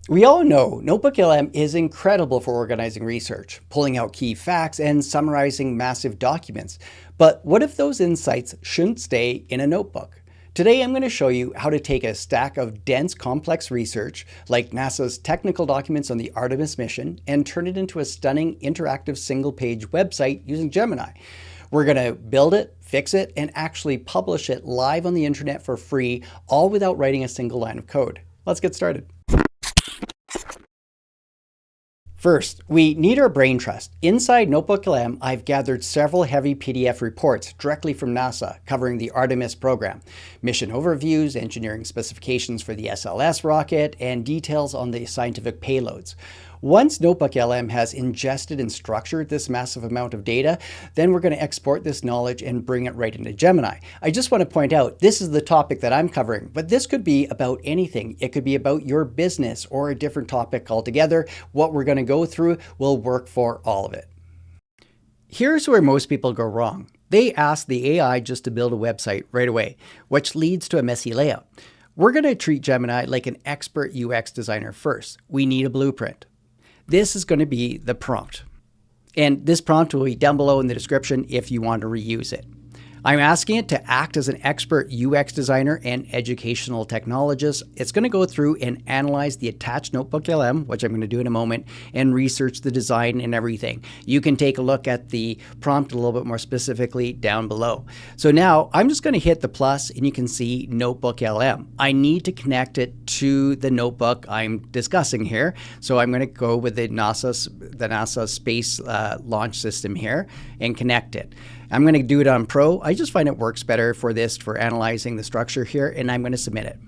We all know NotebookLM is incredible for organizing research, pulling out key facts, and summarizing massive documents. But what if those insights shouldn't stay in a notebook? Today, I'm going to show you how to take a stack of dense, complex research, like NASA's technical documents on the Artemis mission, and turn it into a stunning, interactive, single-page website using Gemini. We're going to build it, fix it, and actually publish it live on the internet for free, all without writing a single line of code. Let's get started. First, we need our brain trust. Inside NotebookLM, I've gathered several heavy PDF reports directly from NASA covering the Artemis program, mission overviews, engineering specifications for the SLS rocket, and details on the scientific payloads. Once NotebookLM has ingested and structured this massive amount of data, then we're going to export this knowledge and bring it right into Gemini. I just want to point out, this is the topic that I'm covering, but this could be about anything. It could be about your business or a different topic altogether. What we're going to go through will work for all of it. Here's where most people go wrong. They ask the AI just to build a website right away, which leads to a messy layout. We're going to treat Gemini like an expert UX designer first. We need a blueprint. This is going to be the prompt. And this prompt will be down below in the description if you want to reuse it. I'm asking it to act as an expert UX designer and educational technologist. It's going to go through and analyze the attached NotebookLM, which I'm going to do in a moment, and research the design and everything. You can take a look at the prompt a little bit more specifically down below. So now I'm just going to hit the plus and you can see NotebookLM. I need to connect it to the notebook I'm discussing here. So I'm going to go with the NASA Space Launch System here and connect it. I'm going to do it on Pro. I just find it works better for this, for analyzing the structure here, and I'm going to submit it.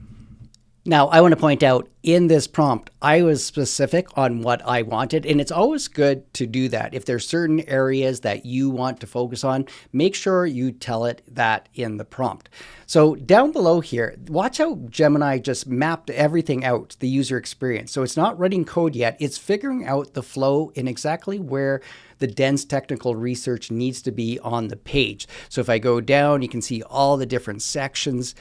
Now, I want to point out, in this prompt, I was specific on what I wanted, and it's always good to do that. If there's certain areas that you want to focus on, make sure you tell it that in the prompt. So down below here, watch how Gemini just mapped everything out, the user experience. So it's not writing code yet, it's figuring out the flow in exactly where the dense technical research needs to be on the page. So if I go down, you can see all the different sections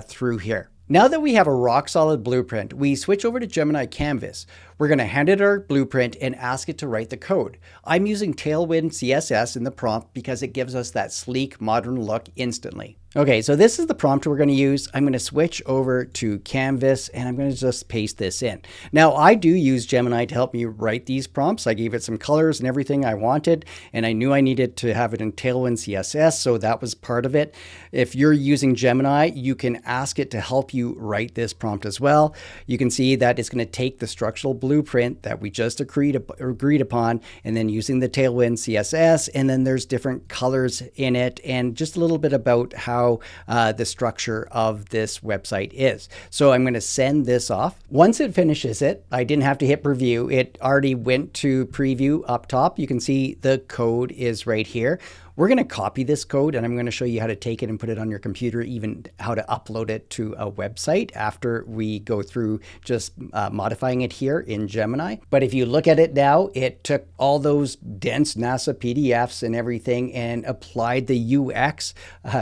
through here. Now that we have a rock-solid blueprint, we switch over to Gemini Canvas. We're going to hand it our blueprint and ask it to write the code. I'm using Tailwind CSS in the prompt because it gives us that sleek, modern look instantly. Okay, so this is the prompt we're going to use. I'm going to switch over to Canvas and I'm going to just paste this in. Now, I do use Gemini to help me write these prompts. I gave it some colors and everything I wanted, and I knew I needed to have it in Tailwind CSS, so that was part of it. If you're using Gemini, you can ask it to help you write this prompt as well. You can see that it's going to take the structural blueprint that we just agreed upon, and then using the Tailwind CSS, and then there's different colors in it, and just a little bit about how the structure of this website is. So I'm going to send this off. Once it finishes it, I didn't have to hit preview. It already went to preview up top. You can see the code is right here. We're going to copy this code and I'm going to show you how to take it and put it on your computer, even how to upload it to a website after we go through just modifying it here in Gemini. But if you look at it now, it took all those dense NASA PDFs and everything and applied the UX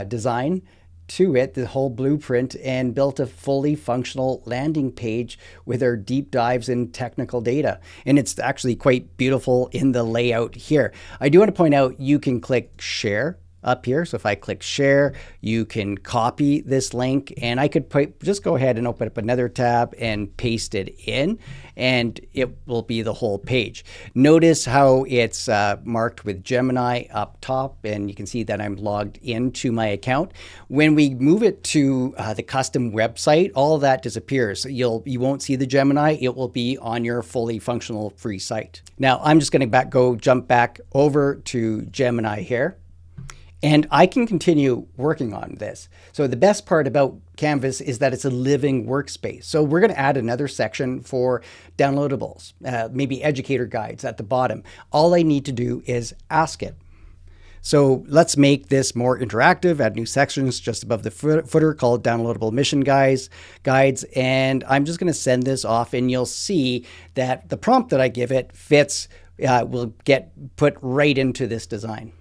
design to it, the whole blueprint, and built a fully functional landing page with our deep dives in technical data. And it's actually quite beautiful in the layout here. I do want to point out, you can click share up here. So if I click share, you can copy this link, and I could just go ahead and open up another tab and paste it in, and it will be the whole page. Notice how it's marked with Gemini up top, and you can see that I'm logged into my account. When we move it to the custom website, all of that disappears. You won't see the Gemini. It will be on your fully functional free site. Now I'm just going to jump back over to Gemini here. And I can continue working on this. So the best part about Canvas is that it's a living workspace. So we're going to add another section for downloadables, maybe educator guides at the bottom. All I need to do is ask it. So let's make this more interactive, add new sections just above the footer called downloadable mission guides. And I'm just going to send this off, and you'll see that the prompt that I give it fits, will get put right into this design.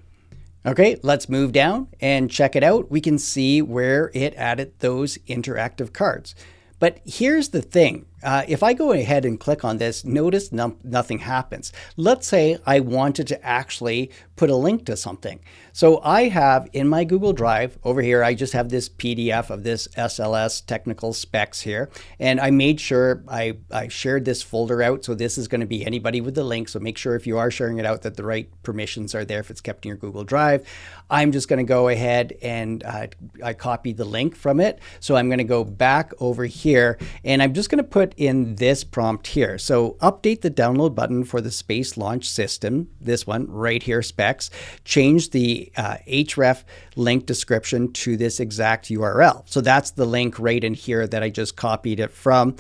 Okay, let's move down and check it out. We can see where it added those interactive cards. But here's the thing. if I go ahead and click on this, notice nothing happens. Let's say I wanted to actually put a link to something. So I have in my Google Drive over here, I just have this PDF of this SLS technical specs here. And I made sure I shared this folder out. So this is going to be anybody with the link. So make sure if you are sharing it out that the right permissions are there if it's kept in your Google Drive. I'm just going to go ahead and I copied the link from it. So I'm going to go back over here and I'm just going to put in this prompt here. So update the download button for the Space Launch System, this one right here, specs, change the href link description to this exact URL. So that's the link right in here that I just copied it from.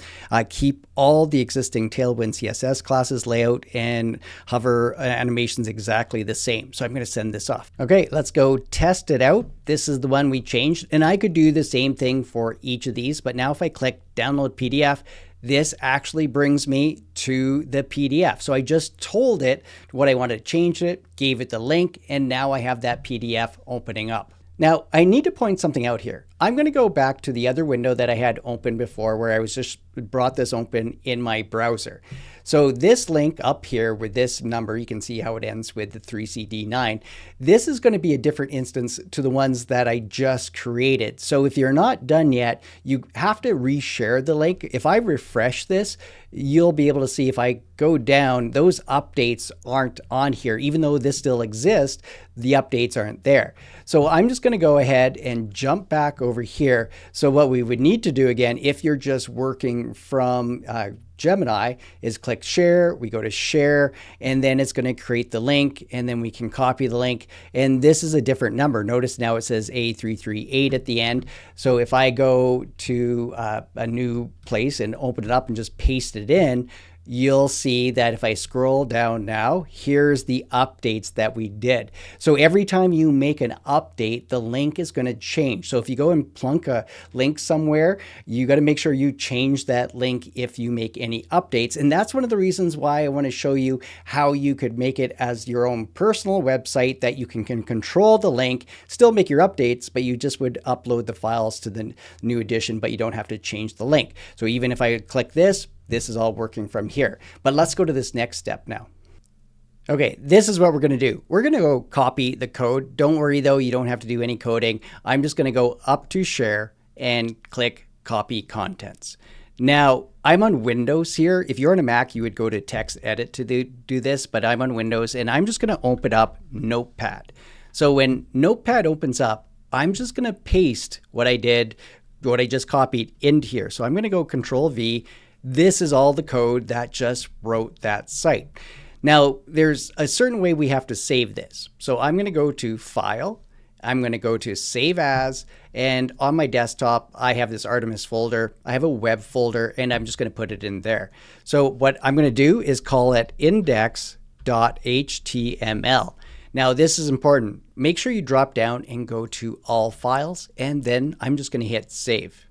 Keep all the existing Tailwind CSS classes, layout, and hover animations exactly the same. So I'm going to send this off. Okay, let's go test it out. This is the one we changed, and I could do the same thing for each of these, but now if I click download PDF, this actually brings me to the PDF. So I just told it what I wanted to change it, gave it the link, and now I have that PDF opening up. Now, I need to point something out here. I'm going to go back to the other window that I had open before where I was just brought this open in my browser. So this link up here with this number, you can see how it ends with the 3CD9. This is going to be a different instance to the ones that I just created. So if you're not done yet, you have to reshare the link. If I refresh this, you'll be able to see if I go down, those updates aren't on here. Even though this still exists, the updates aren't there. So I'm just going to go ahead and jump back over here. So what we would need to do again, if you're just working from Gemini, is click share, we go to share, and then it's going to create the link, and then we can copy the link. And this is a different number. Notice now it says A338 at the end. So if I go to a new place and open it up and just paste it in, you'll see that if I scroll down now, here's the updates that we did. So every time you make an update, the link is going to change. So if you go and plunk a link somewhere, you got to make sure you change that link if you make any updates. And that's one of the reasons why I want to show you how you could make it as your own personal website that you can control the link, still make your updates, but you just would upload the files to the new edition, but you don't have to change the link. So even if I click this is all working from here. But let's go to this next step now. Okay, this is what we're going to do. We're going to go copy the code. Don't worry though, you don't have to do any coding. I'm just going to go up to share and click copy contents. Now, I'm on Windows here. If you're on a Mac, you would go to text edit to do this, but I'm on Windows and I'm just going to open up Notepad. So when Notepad opens up, I'm just going to paste what I did, what I just copied into here. So I'm going to go Control V. This is all the code that just wrote that site. Now, there's a certain way we have to save this. So I'm going to go to File. I'm going to go to Save As. And on my desktop, I have this Artemis folder. I have a web folder, and I'm just going to put it in there. So what I'm going to do is call it index.html. Now, this is important. Make sure you drop down and go to All Files, and then I'm just going to hit Save.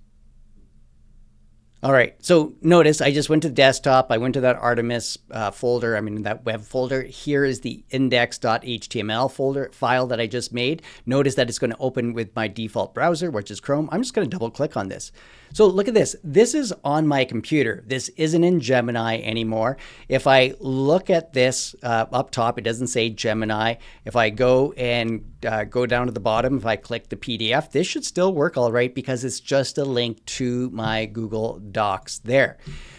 All right, so notice I just went to the desktop. I went to that Artemis folder, that web folder. Here is the index.html file that I just made. Notice that it's going to open with my default browser, which is Chrome. I'm just going to double click on this. So look at this. This is on my computer. This isn't in Gemini anymore. If I look at this up top, it doesn't say Gemini. If I go and go down to the bottom, if I click the PDF, this should still work all right because it's just a link to my Google Docs there.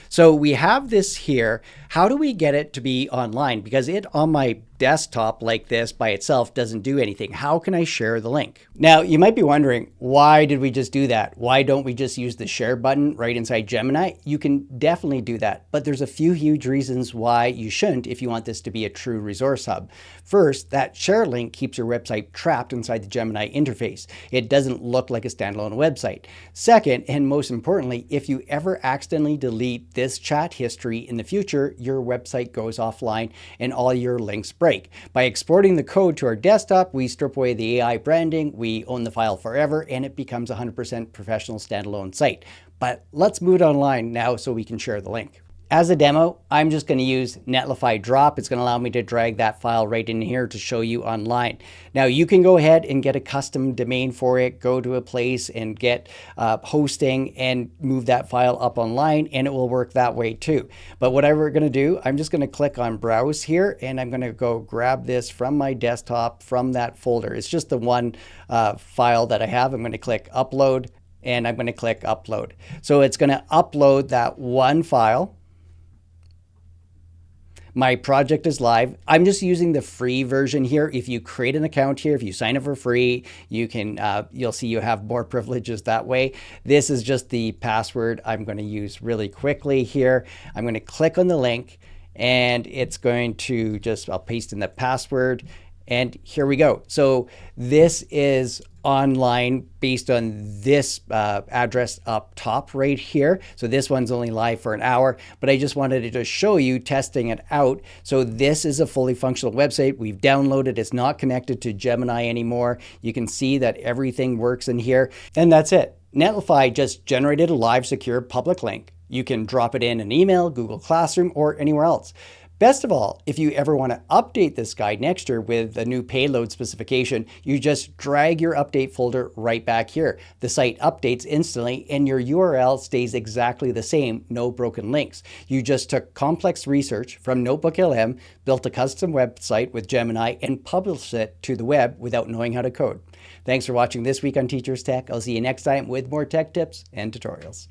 So we have this here. How do we get it to be online? Because it on my desktop like this by itself doesn't do anything. How can I share the link? Now, you might be wondering, why did we just do that? Why don't we just use the share button right inside Gemini? You can definitely do that, but there's a few huge reasons why you shouldn't if you want this to be a true resource hub. First, that share link keeps your website trapped inside the Gemini interface. It doesn't look like a standalone website. Second, and most importantly, if you ever accidentally delete this chat history in the future, your website goes offline and all your links break. By exporting the code to our desktop, we strip away the AI branding, we own the file forever, and it becomes a 100% professional standalone site. But let's move it online now so we can share the link. As a demo, I'm just going to use Netlify Drop. It's going to allow me to drag that file right in here to show you online. Now you can go ahead and get a custom domain for it, go to a place and get hosting and move that file up online, and it will work that way too. But what we're going to do, I'm just going to click on Browse here, and I'm going to go grab this from my desktop from that folder. It's just the one file that I have. I'm going to click Upload, and I'm going to click Upload. So it's going to upload that one file. My project is live. I'm just using the free version here. If you create an account here, if you sign up for free, you can, you'll see you have more privileges that way. This is just the password I'm going to use really quickly here. I'm going to click on the link, and it's going to just, I'll paste in the password, and here we go. So this is online based on this address up top right here. So this one's only live for an hour, but I just wanted to show you testing it out. So this is a fully functional website. We've downloaded, it's not connected to Gemini anymore. You can see that everything works in here, and that's it. Netlify just generated a live secure public link. You can drop it in an email, Google Classroom, or anywhere else. Best of all, if you ever want to update this guide next year with a new payload specification, you just drag your update folder right back here. The site updates instantly and your URL stays exactly the same, no broken links. You just took complex research from NotebookLM, built a custom website with Gemini, and published it to the web without knowing how to code. Thanks for watching This Week on Teachers Tech. I'll see you next time with more tech tips and tutorials.